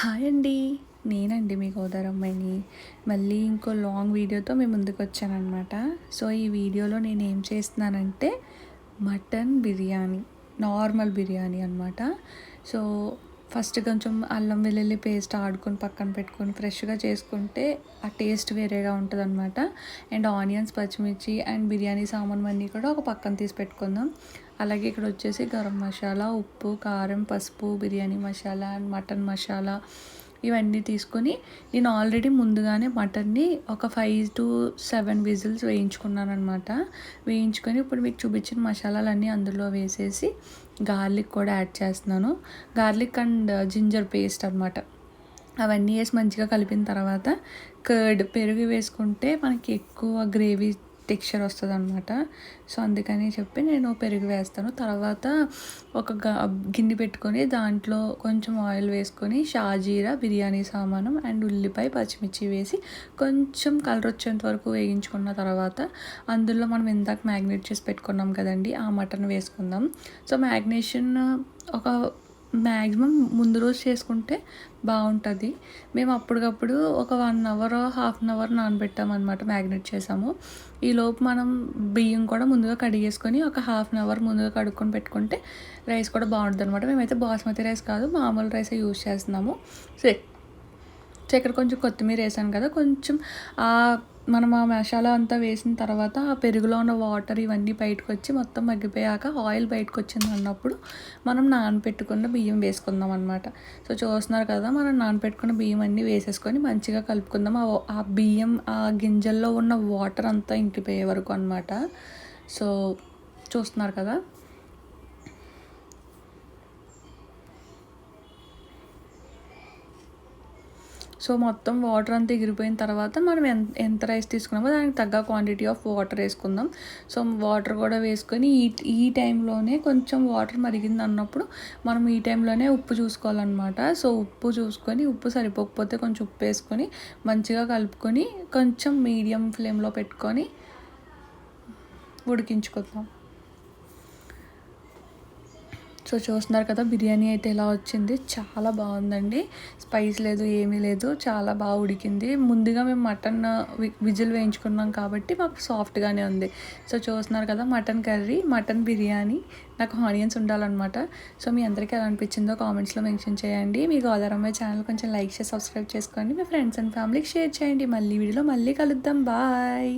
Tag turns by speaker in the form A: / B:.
A: Hi అండి. నేనండి మీ గోదారమ్మాయిని. మళ్ళీ ఇంకో లాంగ్ వీడియోతో మీ ముందుకొచ్చాననమాట. సో, ఈ వీడియోలో నేనేం చేస్తున్నానంటే మటన్ బిర్యానీ, నార్మల్ బిర్యానీ అనమాట. సో, ఫస్ట్ కొంచెం అల్లం వెల్లుల్లి పేస్ట్ ఆడుకొని పక్కన పెట్టుకొని ఫ్రెష్‌గా చేసుకుంటే ఆ టేస్ట్ వేరేగా ఉంటదనమాట. అండ్ ఆనియన్స్, పచ్చిమిర్చి అండ్ బిర్యానీ సామాన్లన్నీ కూడా ఒక పక్కన తీసి పెట్టుకుందాం. అలాగే ఇక్కడొచ్చేసి గరం మసాలా, ఉప్పు, కారం, పసుపు, బిర్యానీ మసాలా అండ్ మటన్ మసాలా ఇవన్నీ తీసుకొని నేను ఆల్రెడీ ముందుగానే మటన్ని ఒక 5-7 విజిల్స్ వేయించుకున్నాననమాట. వేయించుకొని ఇప్పుడు మీకు చూపించిన మసాలాలన్నీ అందులో వేసేసి గార్లిక్ కూడా యాడ్ చేస్తున్నాను. గార్లిక్ అండ్ జింజర్ పేస్ట్ అనమాట. అవన్నీ వేసి మంచిగా కలిపిన తర్వాత పెరుగు వేసుకుంటే మనకి ఎక్కువ గ్రేవీ టెక్స్చర్ వస్తుందన్నమాట. సో అందుకని చెప్పి నేను పెరుగు వేస్తాను. తర్వాత ఒక గిన్నె పెట్టుకొని దాంట్లో కొంచెం ఆయిల్ వేసుకొని షాజీరా, బిర్యానీ సామాను అండ్ ఉల్లిపాయ, పచ్చిమిర్చి వేసి కొంచెం కలర్ వచ్చేంత వరకు వేయించుకున్న తర్వాత అందులో మనం ఇందాక మ్యాగ్నేట్ చేసి పెట్టుకున్నాం కదండి, ఆ మటన్ వేసుకుందాం. సో మ్యాగ్నేషన్ ఒక మ్యాక్సిమం ముందు రోజు చేసుకుంటే బాగుంటుంది. మేము అప్పటికప్పుడు ఒక 1 అవర్, హాఫ్ అన్ అవర్ నానబెట్టామన్నమాట, మ్యాగ్నేట్ చేసాము. ఈలోపు మనం బియ్యం కూడా ముందుగా కడిగేసుకొని ఒక హాఫ్ అన్ అవర్ ముందుగా కడుక్కొని పెట్టుకుంటే రైస్ కూడా బాగుంటుంది అనమాట. మేమైతే బాస్మతి రైస్ కాదు, మామూలు రైసే యూజ్ చేస్తున్నాము. సో ఇక్కడ కొంచెం కొత్తిమీర వేసాను కదా, కొంచెం మనం ఆ మసాలా అంతా వేసిన తర్వాత ఆ పెరుగులో ఉన్న వాటర్ ఇవన్నీ బయటకు వచ్చి మొత్తం మగ్గిపోయాక ఆయిల్ బయటకు వచ్చింది అన్నప్పుడు మనం నానబెట్టుకున్న బియ్యం వేసుకుందాం అనమాట. సో చూస్తున్నారు కదా, మనం నానబెట్టుకున్న బియ్యం అన్నీ వేసేసుకొని మంచిగా కలుపుకుందాం. ఆ బియ్యం ఆ గింజల్లో ఉన్న వాటర్ అంతా ఇంకిపోయే వరకు అనమాట. సో చూస్తున్నారు కదా. సో మొత్తం వాటర్ అంతా ఎగిరిపోయిన తర్వాత మనం ఎంత రైస్ తీసుకున్నామో దానికి తగ్గ క్వాంటిటీ ఆఫ్ వాటర్ వేసుకుందాం. సో వాటర్ కూడా వేసుకొని ఈ టైంలోనే కొంచెం వాటర్ మరిగింది అన్నప్పుడు మనం ఈ టైంలోనే ఉప్పు చూసుకోవాలన్నమాట. సో ఉప్పు చూసుకొని, ఉప్పు సరిపోకపోతే కొంచెం ఉప్పు వేసుకొని మంచిగా కలుపుకొని కొంచెం మీడియం ఫ్లేమ్లో పెట్టుకొని ఉడికించుకుందాం. సో చూస్తున్నారు కదా, బిర్యానీ అయితే ఎలా వచ్చింది, చాలా బాగుందండి. స్పైస్ లేదు, ఏమీ లేదు, చాలా బాగా ఉడికింది. ముందుగా మేము మటన్ విజిల్ వేయించుకున్నాం కాబట్టి మాకు సాఫ్ట్గానే ఉంది. సో చూస్తున్నారు కదా, మటన్ కర్రీ, మటన్ బిర్యానీ. నాకు ఆనియన్స్ ఉండాలన్నమాట. సో మీ అందరికీ ఎలా అనిపించిందో కామెంట్స్లో మెన్షన్ చేయండి. మీ గోదారమ్మాయి ఛానల్ కొంచెం లైక్ చేసి సబ్స్క్రైబ్ చేసుకోండి. మీ ఫ్రెండ్స్ అండ్ ఫ్యామిలీకి షేర్ చేయండి. మళ్ళీ వీడియోలో మళ్ళీ కలుద్దాం. బాయ్.